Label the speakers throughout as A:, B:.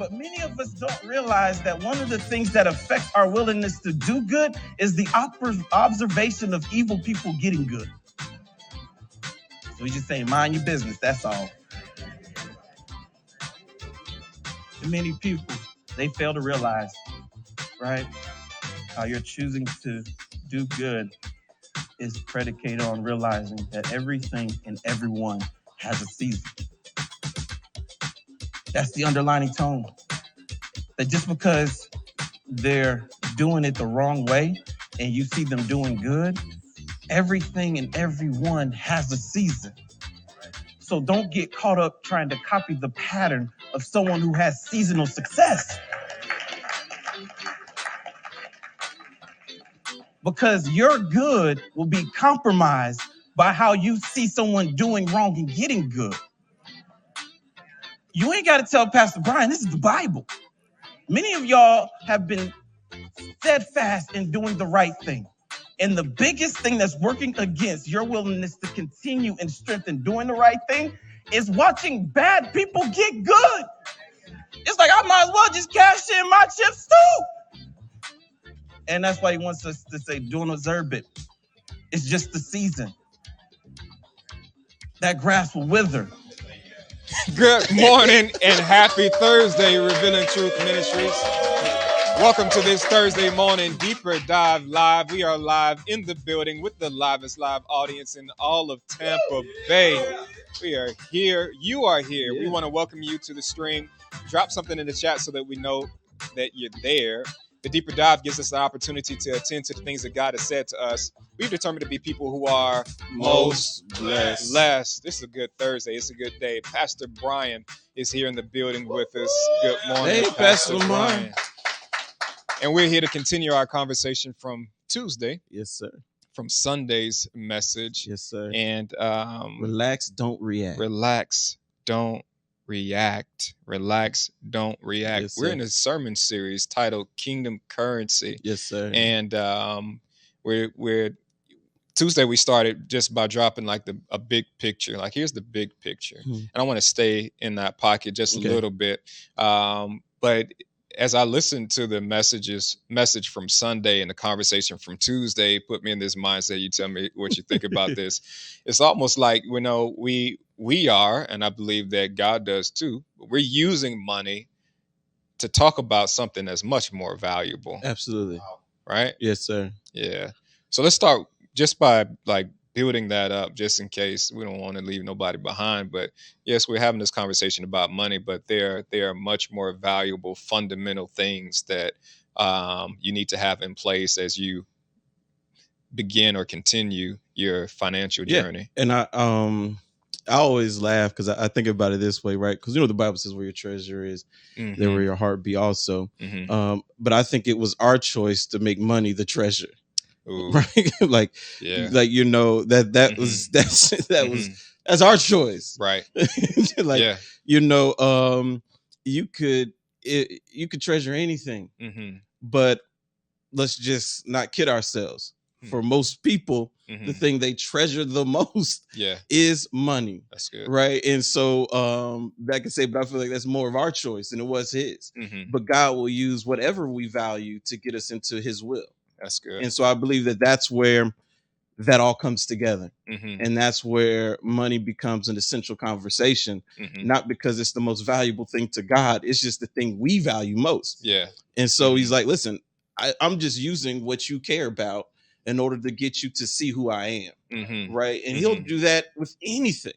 A: But many of us don't realize that one of the things that affects our willingness to do good is the observation of evil people getting good. So we just say, mind your business, that's all. And many people, they fail to realize, right, how you're choosing to do good is predicated on realizing that everything and everyone has a season. That's the underlining tone. That just because they're doing it the wrong way and you see them doing good, everything and everyone has a season. So don't get caught up trying to copy the pattern of someone who has seasonal success. Because your good will be compromised by how you see someone doing wrong and getting good. You ain't got to tell Pastor Brian, this is the Bible. Many of y'all have been steadfast in doing the right thing. And the biggest thing that's working against your willingness to continue in strength in doing the right thing is watching bad people get good. It's like, I might as well just cash in my chips too. And that's why he wants us to say, don't observe it. It's just the season. That grass will wither.
B: Good morning and happy Thursday, Revealing Truth Ministries. Welcome to this Thursday morning Deeper Dive Live. We are live in the building with the livest live audience in all of Tampa Bay. We are here. You are here. We want to welcome you to the stream. Drop something in the chat so that we know that you're there. The Deeper Dive gives us the opportunity to attend to the things that God has said to us. We've determined to be people who are most blessed. This is a good Thursday. It's a good day. Pastor Brian is here in the building with us. Good morning,
C: Hey, Pastor Brian.
B: And we're here to continue our conversation from Tuesday.
C: Yes, sir.
B: From Sunday's message.
C: Yes, sir.
B: And
C: relax, don't react.
B: Relax, don't react. Relax, don't react.
C: Yes,
B: we're
C: sir.
B: in a sermon series titled Kingdom Currency.
C: Yes, sir.
B: And we're Tuesday we started just by dropping like a big picture. Like, here's the big picture. And I want to stay in that pocket just a little bit. But as I listened to the message from Sunday and the conversation from Tuesday, put me in this mindset. You tell me what you think about this. It's almost like, we are, and I believe that God does too, but we're using money to talk about something that's much more valuable.
C: Absolutely.
B: Right?
C: Yes, sir.
B: Yeah. So let's start just by building that up, just in case we don't want to leave nobody behind. But yes, we're having this conversation about money, but there are much more valuable, fundamental things that you need to have in place as you begin or continue your financial journey.
C: And I always laugh because I think about it this way, right? Because the Bible says where your treasure is, there where your heart be also. But I think it was our choice to make money the treasure.
B: Ooh.
C: Right? That's our choice.
B: Right.
C: You could treasure anything, but let's just not kid ourselves. For most people, the thing they treasure the most is money.
B: That's good.
C: Right. And so I can say, but I feel like that's more of our choice than it was his. But God will use whatever we value to get us into his will.
B: That's good.
C: And so I believe that that's where that all comes together. And that's where money becomes an essential conversation, not because it's the most valuable thing to God. It's just the thing we value most.
B: Yeah.
C: And so he's like, listen, I'm just using what you care about in order to get you to see who I am. Right. And he'll do that with anything.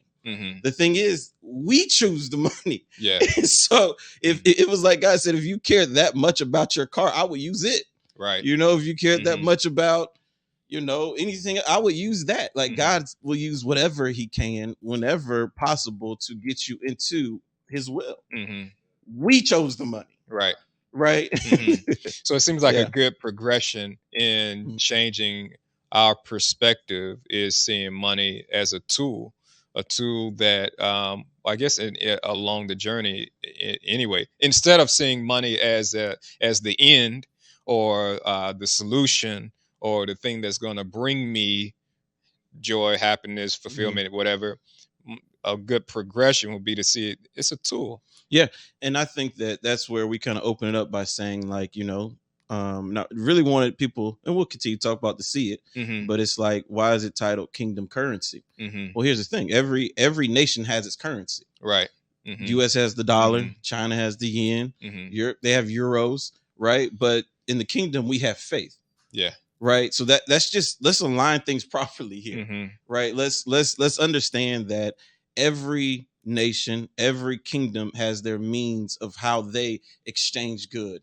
C: The thing is, we choose the money.
B: Yeah.
C: So if it was like God said, if you care that much about your car, I would use it.
B: Right.
C: If you cared that much about, anything, I would use that. Like God will use whatever he can, whenever possible, to get you into his will. We chose the money.
B: Right.
C: Right.
B: So it seems like a good progression in changing our perspective is seeing money as a tool that I guess along the journey anyway, instead of seeing money as the end or the solution or the thing that's going to bring me joy, happiness, fulfillment, whatever. a good progression would be to see it. It's a tool.
C: Yeah, and I think that that's where we kind of open it up by saying, like, not really wanted people, and we'll continue to talk about to see it, but it's like, why is it titled Kingdom Currency? Well, here's the thing: every nation has its currency,
B: right?
C: U.S. has the dollar, China has the yen, Europe, they have euros, right? But in the kingdom, we have faith.
B: Yeah.
C: Right. So that's just, let's align things properly here. Right. Let's understand that every nation, every kingdom has their means of how they exchange good.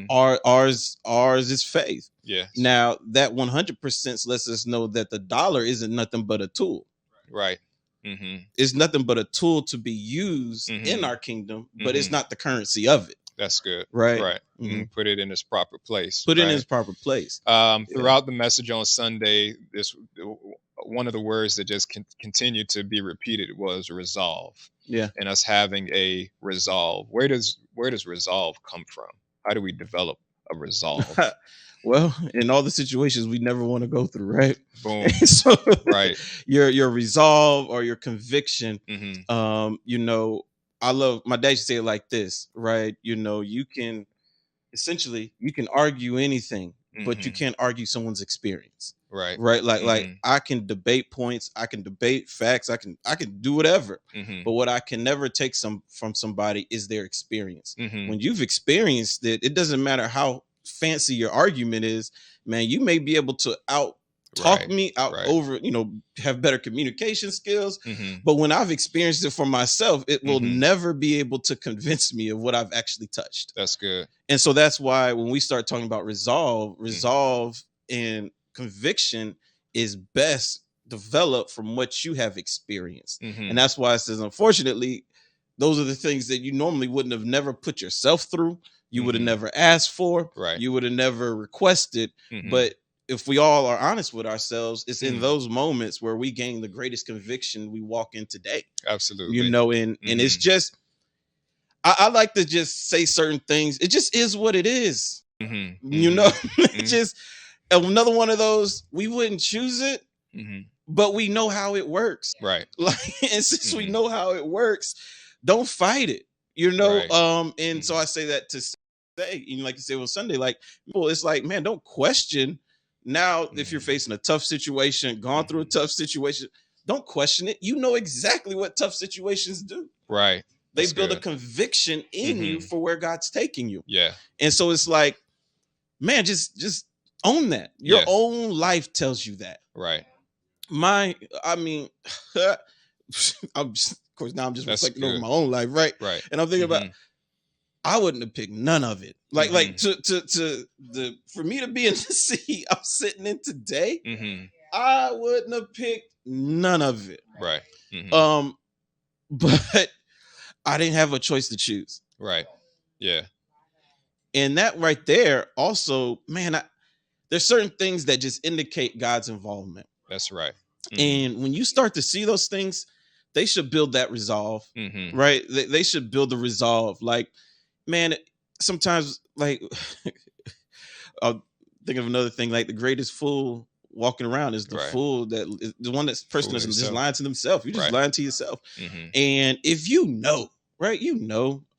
C: Ours is faith.
B: Yeah.
C: Now that 100% lets us know that the dollar isn't nothing but a tool.
B: Right.
C: It's nothing but a tool to be used in our kingdom, but it's not the currency of it.
B: That's good.
C: Right.
B: Right. Put it in its proper place.
C: Put it in its proper place.
B: Throughout the message on Sunday, this one of the words that just continued to be repeated was resolve.
C: Yeah.
B: And us having a resolve. Where does resolve come from? How do we develop a resolve?
C: Well, in all the situations we never want to go through, right?
B: Boom.
C: So,
B: right.
C: Your resolve or your conviction. I love, my dad used to say it like this, right? You can argue anything, but you can't argue someone's experience.
B: Right.
C: Right. Like I can debate points, I can debate facts, I can do whatever. But what I can never take from somebody is their experience. When you've experienced it, it doesn't matter how fancy your argument is, man. You may be able to talk me out over, have better communication skills. But when I've experienced it for myself, it will never be able to convince me of what I've actually touched.
B: That's good.
C: And so that's why when we start talking about resolve and conviction is best developed from what you have experienced. And that's why it says, unfortunately, those are the things that you normally wouldn't have never put yourself through. You would have never asked for.
B: Right.
C: You would have never requested. But if we all are honest with ourselves, it's in those moments where we gain the greatest conviction we walk in today.
B: Absolutely.
C: And it's just, I like to just say certain things. It just is what it is. It just, another one of those, we wouldn't choose it, but we know how it works.
B: Right.
C: And since we know how it works, don't fight it. Right. And so I say that to say, like you said on Sunday, like, people, it's like, man, don't question. Now, if you're facing a tough situation, gone through a tough situation, don't question it. You know exactly what tough situations do.
B: Right.
C: They build a conviction in you for where God's taking you.
B: Yeah. And
C: so it's like, man, just own that. Your own life tells you that.
B: Right.
C: Of course, now I'm just reflecting over my own life, right?
B: Right.
C: And I'm thinking about, I wouldn't have picked none of it. Like for me to be in the seat I'm sitting in today, I wouldn't have picked none of it.
B: Right.
C: But I didn't have a choice to choose.
B: Right. Yeah.
C: And that right there also, man, there's certain things that just indicate God's involvement.
B: That's right.
C: And when you start to see those things, they should build that resolve, right? They should build the resolve. Like, man, sometimes, like, I'll think of another thing, like the greatest fool walking around is the fool that is the one that's person that's just lying to themselves. You're just lying to yourself. And if right,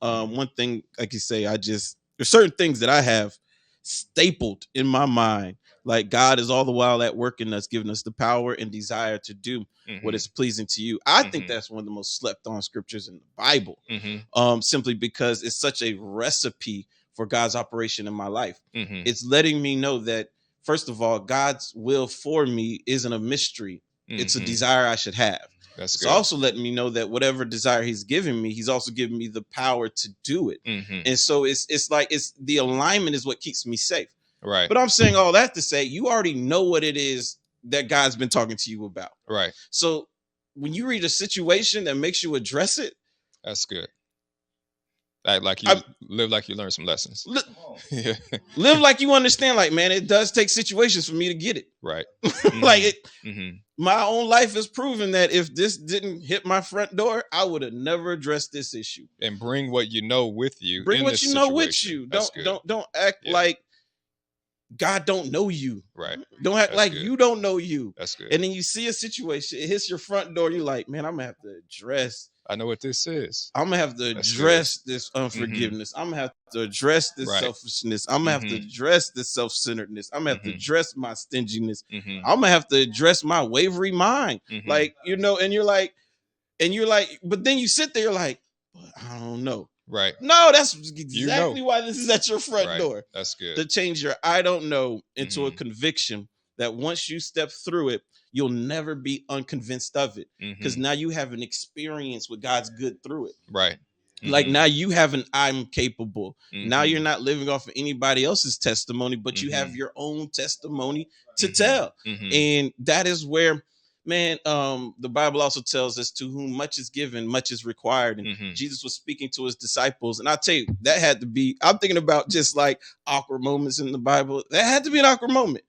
C: one thing, like you say, there's certain things that I have stapled in my mind. Like, God is all the while at work in us, giving us the power and desire to do what is pleasing to you. I think that's one of the most slept on scriptures in the Bible, simply because it's such a recipe for God's operation in my life. It's letting me know that, first of all, God's will for me isn't a mystery. It's a desire I should have.
B: That's
C: it's
B: good.
C: also letting me know that whatever desire he's giving me, he's also giving me the power to do it. And so it's like, the alignment is what keeps me safe.
B: Right.
C: But I'm saying all that to say, you already know what it is that God's been talking to you about.
B: Right.
C: So when you read a situation that makes you address it,
B: that's good. Like you live like you learned some lessons.
C: Live like you understand. Like, man, it does take situations for me to get it.
B: Right.
C: Like it. My own life has proven that if this didn't hit my front door, I would have never addressed this issue.
B: And bring what you know with you.
C: Bring what you know with you. Don't act like God don't know you.
B: Right.
C: Don't act
B: That's
C: like
B: good.
C: you don't know you.
B: That's good.
C: And then you see a situation, it hits your front door. You're like, man, I'm gonna have to address.
B: I know what this is.
C: I'm gonna have to
B: That's
C: address this unforgiveness. I'm gonna have to address this
B: Right.
C: selfishness. I'm gonna have to address this self-centeredness. I'm gonna have to address my stinginess.
B: Mm-hmm.
C: I'm gonna have to address my wavering mind. Like, you know, and you're like, but then you sit there, you're like, but I don't know.
B: Right.
C: No, that's exactly why this is at your front door.
B: That's good.
C: To change your I don't know into a conviction that once you step through it, you'll never be unconvinced of it. Because now you have an experience with God's good through it.
B: Right.
C: Like now you have an I'm capable. Now you're not living off of anybody else's testimony, but you have your own testimony to tell. And that is where, man, the Bible also tells us to whom much is given, much is required. And Jesus was speaking to his disciples. And I'll tell you, that had to be, I'm thinking about just like awkward moments in the Bible. That had to be an awkward moment.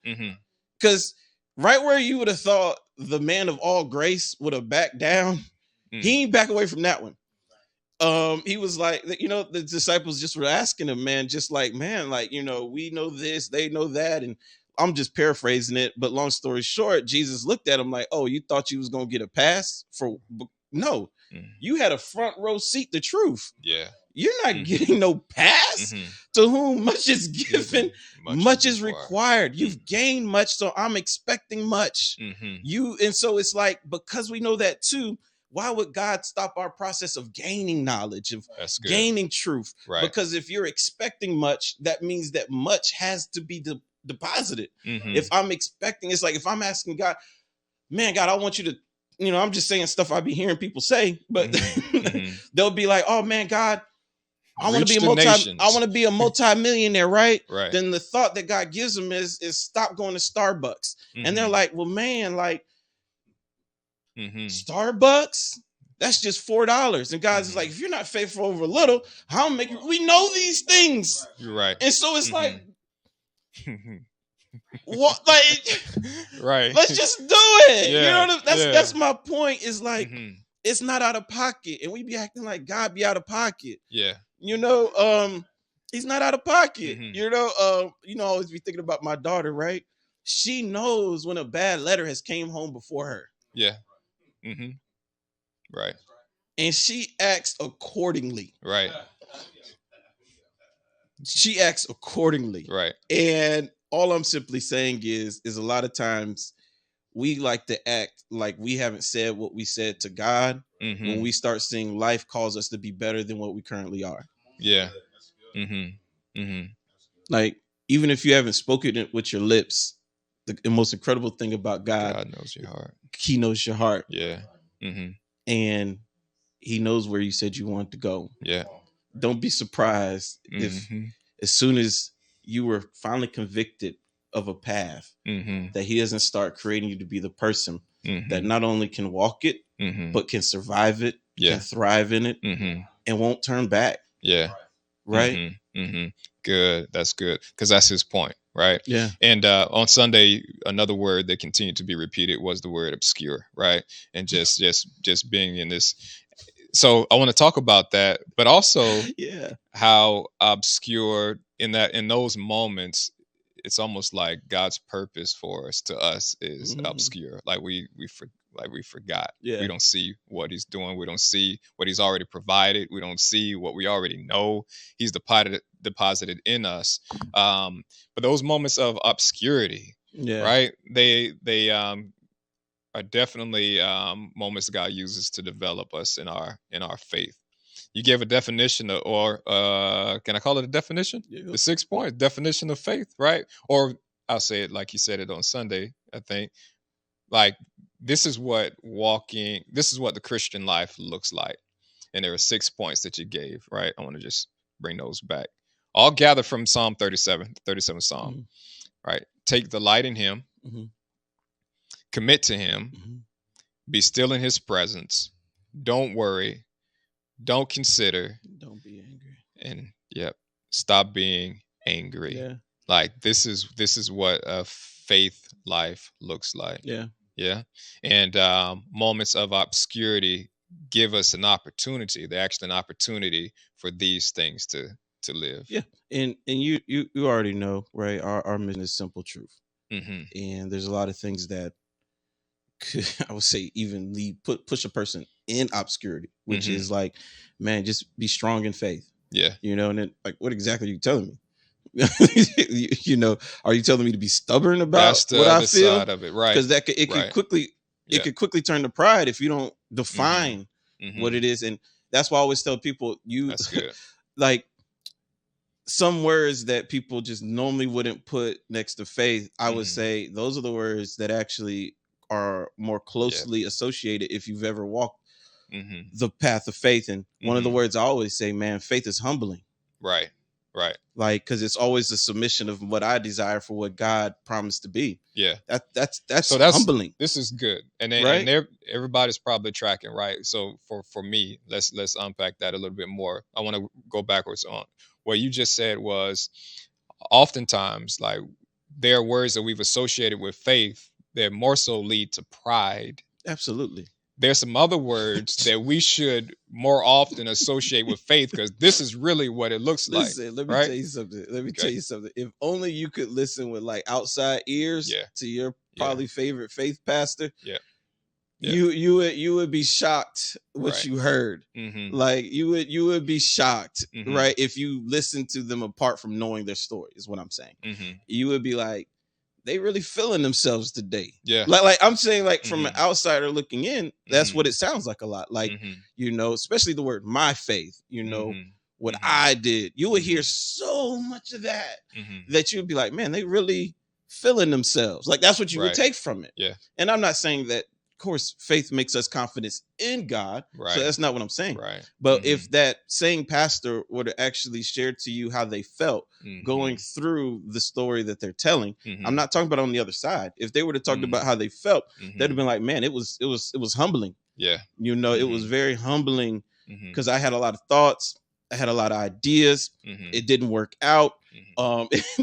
C: Because right where you would have thought the man of all grace would have backed down, he ain't back away from that one. He was like, you know, the disciples just were asking him, man, just like, man, like, you know, we know this, they know that. And I'm just paraphrasing it, but long story short, Jesus looked at him like, oh, you thought you was going to get a pass for, no, you had a front row seat to truth.
B: Yeah.
C: You're not getting no pass. To whom much is given, much is required. You've gained much, so I'm expecting much. And so it's like, because we know that too, why would God stop our process of gaining knowledge, of gaining truth?
B: Right.
C: Because if you're expecting much, that means that much has to be deposited. If I'm expecting, it's like if I'm asking God, man, God, I want you to, you know, I'm just saying stuff I be hearing people say, but they'll be like, oh man, God, I want to be a multi-millionaire, right?
B: Right.
C: Then the thought that God gives them is stop going to Starbucks. And they're like, well, man, like Starbucks, that's just $4. And God's is like, if you're not faithful over a little, how make you? We know these things.
B: You're right.
C: And so it's like, what? Like,
B: right?
C: Let's just do it.
B: Yeah,
C: you know, that's my point. Is like, it's not out of pocket, and we be acting like God be out of pocket.
B: Yeah.
C: You know, he's not out of pocket. You know, I always be thinking about my daughter, right? She knows when a bad letter has came home before her.
B: Yeah. Right.
C: And she acts accordingly.
B: Right.
C: She acts accordingly.
B: Right.
C: And all I'm simply saying is a lot of times we like to act like we haven't said what we said to God when we start seeing life cause us to be better than what we currently are.
B: Yeah.
C: Like, even if you haven't spoken it with your lips, the most incredible thing about God
B: knows your heart.
C: He knows your heart.
B: Yeah.
C: And he knows where you said you wanted to go.
B: Yeah.
C: Don't be surprised if as soon as you were finally convicted of a path, that he doesn't start creating you to be the person that not only can walk it, but can survive it, can thrive in it, and won't turn back.
B: Yeah.
C: Right.
B: Good. That's good. Because that's his point. Right.
C: Yeah.
B: And on Sunday, another word that continued to be repeated was the word obscure. Right. And just being in this. So I want to talk about that, but also how obscure in those moments, it's almost like God's purpose for us is obscure. Like we forgot. Yeah. We don't see what he's doing. We don't see what he's already provided. We don't see what we already know he's deposited in us. But those moments of obscurity, right? They are definitely moments God uses to develop us in our faith. You gave a definition or can I call it a definition? Yeah. The 6 point definition of faith, right? Or I'll say it like you said it on Sunday, I think. Like, this is what the Christian life looks like. And there are 6 points that you gave, right? I want to just bring those back. All gathered from Psalm 37, the 37th Psalm, right? Take delight in him, commit to him, be still in his presence, don't worry, don't consider,
C: don't be angry,
B: and stop being angry. Yeah. Like, this is what a faith life looks like. Yeah. And moments of obscurity give us an opportunity. They're actually an opportunity for these things to to live.
C: Yeah. And you already know, right? Our mission is simple truth. And there's a lot of things that could, I would say, even push a person in obscurity, which is like, man, just be strong in faith.
B: Yeah.
C: You know, and then like, what exactly are you telling me? you know, are you telling me to be stubborn about what I feel?
B: Side of it, right?
C: Because it could quickly turn to pride if you don't define what it is. And that's why I always tell people, that's good. Like some words that people just normally wouldn't put next to faith, I would say those are the words that actually are more closely associated if you've ever walked the path of faith. And one of the words I always say, man, faith is humbling.
B: Right.
C: Like, because it's always the submission of what I desire for what God promised to be.
B: Yeah.
C: That's humbling.
B: This is good. And then
C: right?
B: Everybody's probably tracking, right? So for me, let's unpack that a little bit more. I want to go backwards on what you just said. Was oftentimes, like, there are words that we've associated with faith that more so lead to pride.
C: Absolutely.
B: There's some other words that we should more often associate with faith, because this is really what it looks like.
C: Let me tell you something. If only you could listen with like outside ears to your probably favorite faith pastor. Yeah. You would be shocked what you heard. Like you would be shocked, right? If you listen to them apart from knowing their story, is what I'm saying. You would be like, they really feeling themselves today. Yeah. Like I'm saying, like from an outsider looking in, that's what it sounds like a lot. Like, you know, especially the word my faith, you know, what I did. You would hear so much of that that you'd be like, man, they really feeling themselves. Like that's what you would take from it. Yeah. And I'm not saying that, of course, faith makes us confidence in God. Right. So that's not what I'm saying. Right. But if that same pastor were to actually share to you how they felt going through the story that they're telling, I'm not talking about on the other side. If they were to talk about how they felt, they'd have been like, man, it was humbling. Yeah. You know, it was very humbling because I had a lot of thoughts. I had a lot of ideas. It didn't work out.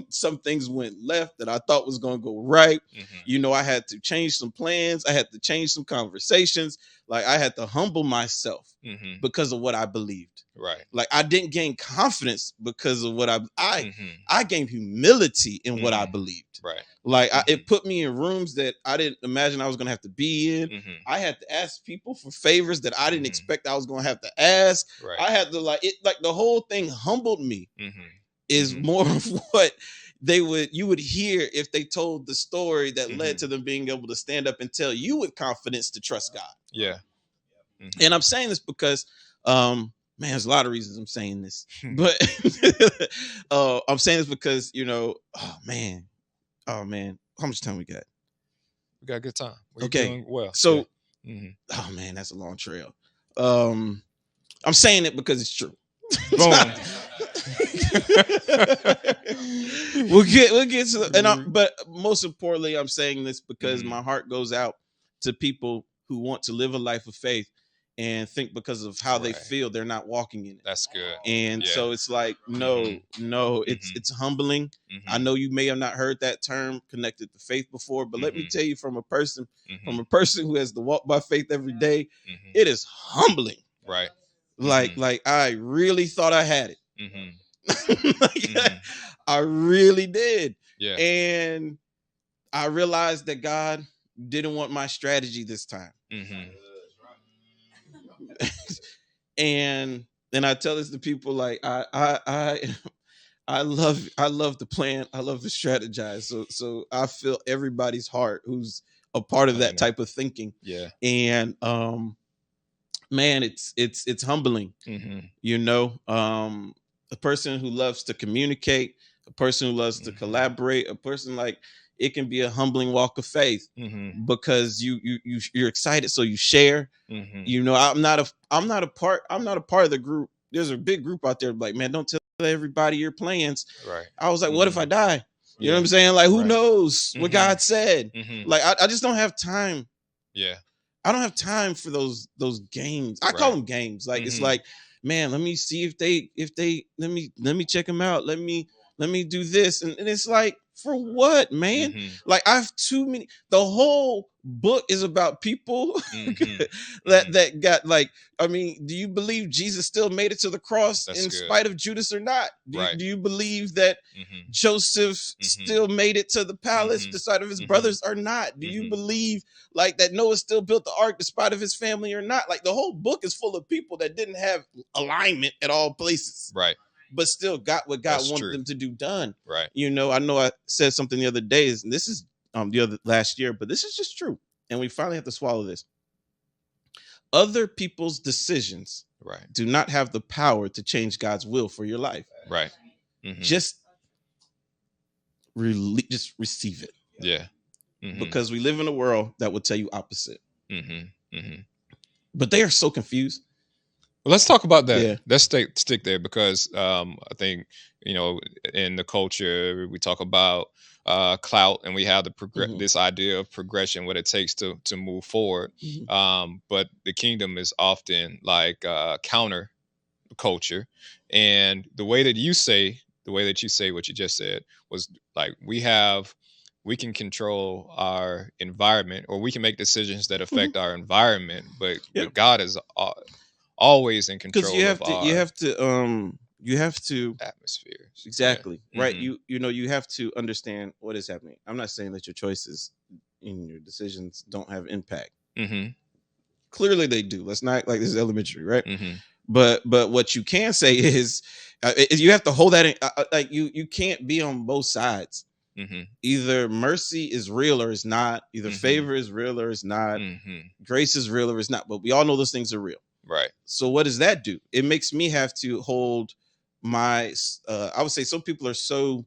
C: Some things went left that I thought was going to go right. You know, I had to change some plans. I had to change some conversations. Like I had to humble myself because of what I believed. Right. Like I didn't gain confidence because of what I gained humility in what I believed. Right. Like it put me in rooms that I didn't imagine I was going to have to be in. I had to ask people for favors that I didn't expect I was going to have to ask. Right. I had to like the whole thing humbled me. Is more of what you would hear if they told the story that led to them being able to stand up and tell you with confidence to trust God. Yeah. And I'm saying this because, man, there's a lot of reasons I'm saying this, but I'm saying this because, you know, oh man, how much time we got?
B: We got a good time.
C: We're doing well. So, oh man, that's a long trail. I'm saying it because it's true. Boom. we'll get to but most importantly, I'm saying this because my heart goes out to people who want to live a life of faith and think because of how they feel they're not walking in it.
B: That's good.
C: And so it's like no, it's humbling. I know you may have not heard that term connected to faith before, but let me tell you from a person who has to walk by faith every day, it is humbling. Right. Like I really thought I had it. I really did. Yeah. And I realized that God didn't want my strategy this time. And then I tell this to people like I love to plan. I love to strategize. So I feel everybody's heart who's a part of that type of thinking. Yeah. And man, it's humbling. You know, a person who loves to communicate, a person who loves to collaborate, a person like it can be a humbling walk of faith because you're excited, so you share. You know, I'm not a part of the group. There's a big group out there like, man, don't tell everybody your plans. Right. I was like, what if I die? You know what I'm saying? Like, who knows what God said? Like, I just don't have time. Yeah. I don't have time for those games. I call them games. Like it's like, man, let me see if they let me check them out. Let me do this. And it's like, For what, man? Like, I've too many. The whole book is about people that got, like, I mean, do you believe Jesus still made it to the cross spite of Judas or not? Do you believe that Joseph still made it to the palace despite of his brothers or not? Do you believe like that Noah still built the ark despite of his family or not? Like, the whole book is full of people that didn't have alignment at all places.
B: Right.
C: But still got what God wanted them to do done.
B: Right.
C: You know I said something the other day, and this is last year, but this is just true. And we finally have to swallow this. Other people's decisions do not have the power to change God's will for your life.
B: Right.
C: Just receive it.
B: Yeah.
C: Because we live in a world that will tell you opposite. But they are so confused.
B: Well, let's talk about that.
C: Yeah.
B: Let's stick there because I think, you know, in the culture, we talk about clout, and we have the this idea of progression, what it takes to move forward. But the kingdom is often like counter culture. And the way that you say what you just said was like, we can control our environment, or we can make decisions that affect our environment, but God is always in control. Because
C: you have to
B: atmosphere.
C: Exactly. Right. You know, you have to understand what is happening. I'm not saying that your choices and your decisions don't have impact. Clearly they do. Let's not, like, this is elementary, right? But what you can say is you have to hold that in, like, you can't be on both sides. Either mercy is real or it's not. Either favor is real or it's not. Grace is real or it's not. But we all know those things are real.
B: Right.
C: So what does that do? It makes me have to hold my I would say some people are so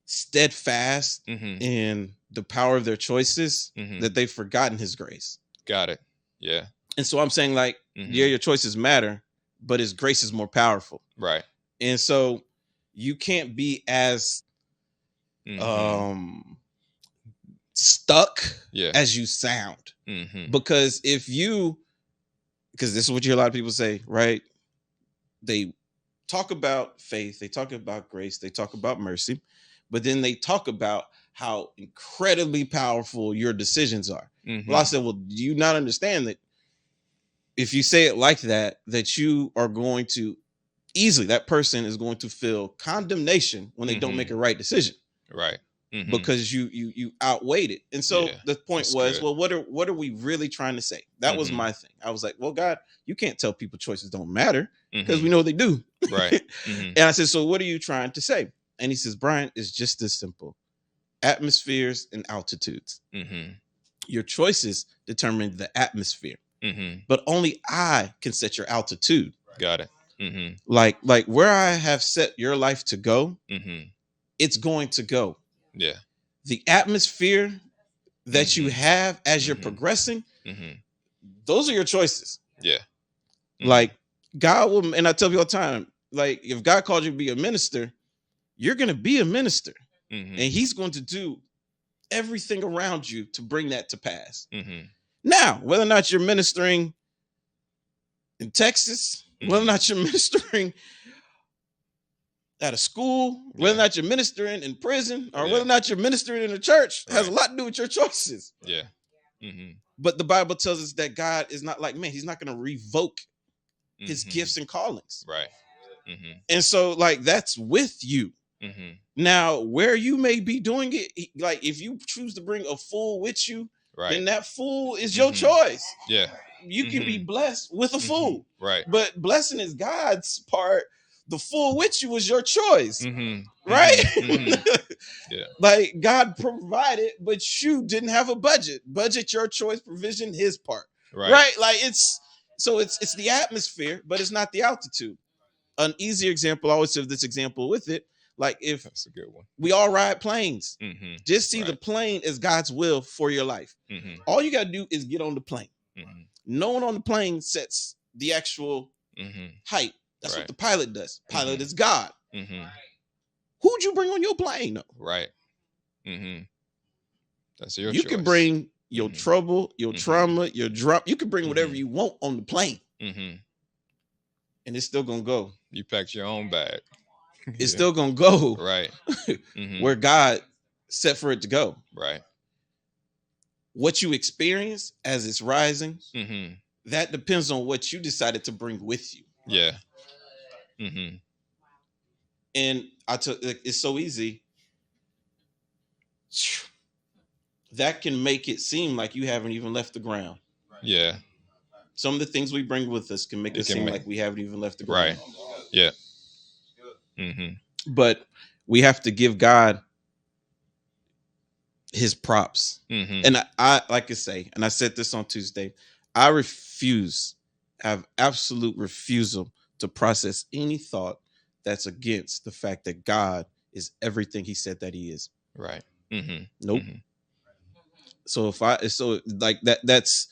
C: steadfast in the power of their choices that they've forgotten his grace.
B: Got it. Yeah.
C: And so I'm saying, like, your choices matter, but his grace is more powerful.
B: Right.
C: And so you can't be as stuck as you sound. Because because this is what you hear a lot of people say, right? They talk about faith, they talk about grace, they talk about mercy, but then they talk about how incredibly powerful your decisions are. Well, I said, well, do you not understand that if you say it like that, that you are going to easily, that person is going to feel condemnation when they don't make a right decision.
B: Right.
C: Because you outweighed it. And so the point was, well, what are we really trying to say? That was my thing. I was like, well, God, you can't tell people choices don't matter, because we know they do.
B: Right.
C: And I said, so what are you trying to say? And he says, Brian, it's just this simple: atmospheres and altitudes. Your choices determine the atmosphere, but only I can set your altitude.
B: Got it.
C: Like where I have set your life to go, it's going to go.
B: Yeah.
C: The atmosphere that you have as you're progressing, those are your choices.
B: Yeah.
C: Like, God will, and I tell you all the time, like, if God called you to be a minister, you're going to be a minister, and he's going to do everything around you to bring that to pass. Now, whether or not you're ministering in Texas, whether or not you're ministering at a school, whether or not you're ministering in prison, or whether or not you're ministering in a church, has a lot to do with your choices.
B: Yeah.
C: But the Bible tells us that God is not like man. He's not going to revoke his gifts and callings.
B: Right.
C: And so, like, that's with you. Now, where you may be doing it, like, if you choose to bring a fool with you, then that fool is your choice.
B: Yeah.
C: You can be blessed with a fool.
B: Right.
C: But blessing is God's part. The fool with you is your choice. Right?
B: Yeah.
C: Like, God provided, but you didn't have a budget. Budget your choice, provision his part. Right? Like, it's the atmosphere, but it's not the altitude. An easier example, I always have this example with it. Like, if
B: that's a good one.
C: We all ride planes. Just see the plane as God's will for your life. All you got to do is get on the plane. No one on the plane sets the actual height. That's what the pilot does. Pilot is God. Who'd you bring on your plane, though?
B: Right. That's your choice.
C: You can bring your trouble, your trauma, your drop. You can bring whatever you want on the plane. And it's still going to go.
B: You packed your own bag.
C: it's still gonna go
B: right
C: where God set for it to go.
B: Right.
C: What you experience as it's rising, that depends on what you decided to bring with you.
B: Yeah.
C: And it's so easy. That can make it seem like you haven't even left the ground.
B: Yeah.
C: Some of the things we bring with us can make it seem like we haven't even left the ground.
B: Right. Yeah.
C: But we have to give God his props. And I like I say, and I said this on Tuesday, I have absolute refusal to process any thought that's against the fact that God is everything he said that he is.
B: Right.
C: Nope. So that's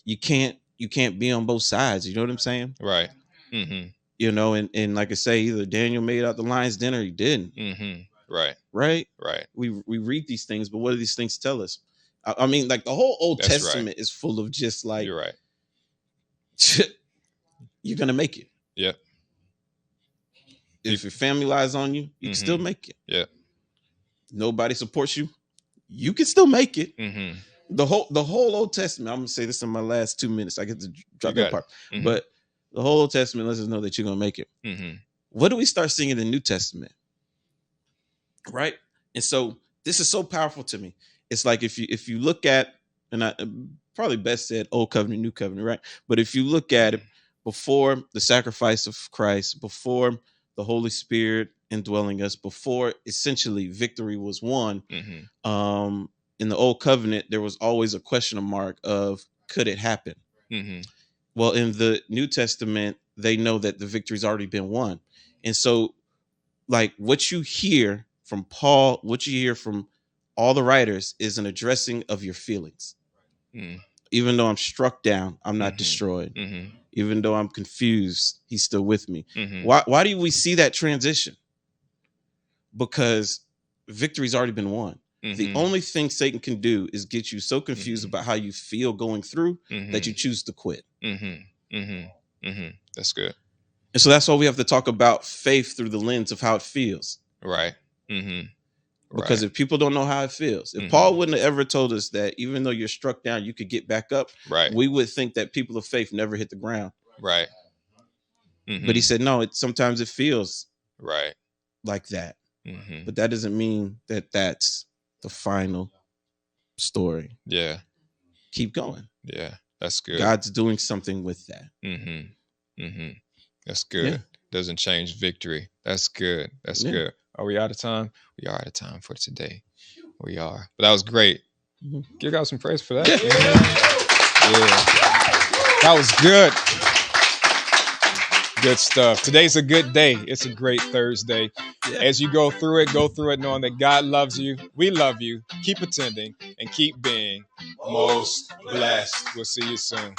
C: you can't be on both sides. You know what I'm saying?
B: Right.
C: You know, and like I say, either Daniel made out the lion's den or he didn't.
B: Right.
C: Right.
B: Right.
C: We read these things, but what do these things tell us? I mean, like the whole Old Testament is full of just like,
B: you're right.
C: You're gonna make it.
B: Yeah.
C: If your family lies on you, you can still make it.
B: Yeah.
C: Nobody supports you, you can still make it. The whole Old Testament. I'm gonna say this in my last 2 minutes. I get to drop that part, but the whole Old Testament lets us know that you're gonna make it. What do we start seeing in the New Testament? Right, and so this is so powerful to me. It's like if you look at, and I probably best said Old Covenant, New Covenant, right? But if you look at it before the sacrifice of Christ, before the Holy Spirit indwelling us, before essentially victory was won, in the Old Covenant, there was always a question mark of could it happen? Well, in the New Testament, they know that the victory's already been won. And so like what you hear from Paul, what you hear from all the writers is an addressing of your feelings. Even though I'm struck down, I'm not destroyed. Even though I'm confused, he's still with me. Why do we see that transition? Because victory's already been won. The only thing Satan can do is get you so confused about how you feel going through that you choose to quit.
B: That's good.
C: And so that's why we have to talk about faith through the lens of how it feels.
B: Right.
C: Because if people don't know how it feels, if Paul wouldn't have ever told us that even though you're struck down, you could get back up, we would think that people of faith never hit the ground.
B: Right.
C: But he said, no, sometimes it feels
B: right
C: like that. But that doesn't mean that that's the final story.
B: Yeah.
C: Keep going.
B: Yeah. That's good.
C: God's doing something with that.
B: That's good. Yeah. Doesn't change victory. That's good. That's good. Are we out of time? We are out of time for today. We are. But that was great. Give God some praise for that. That was good. Good stuff. Today's a good day. It's a great Thursday. As you go through it knowing that God loves you. We love you. Keep attending and keep being most blessed. We'll see you soon.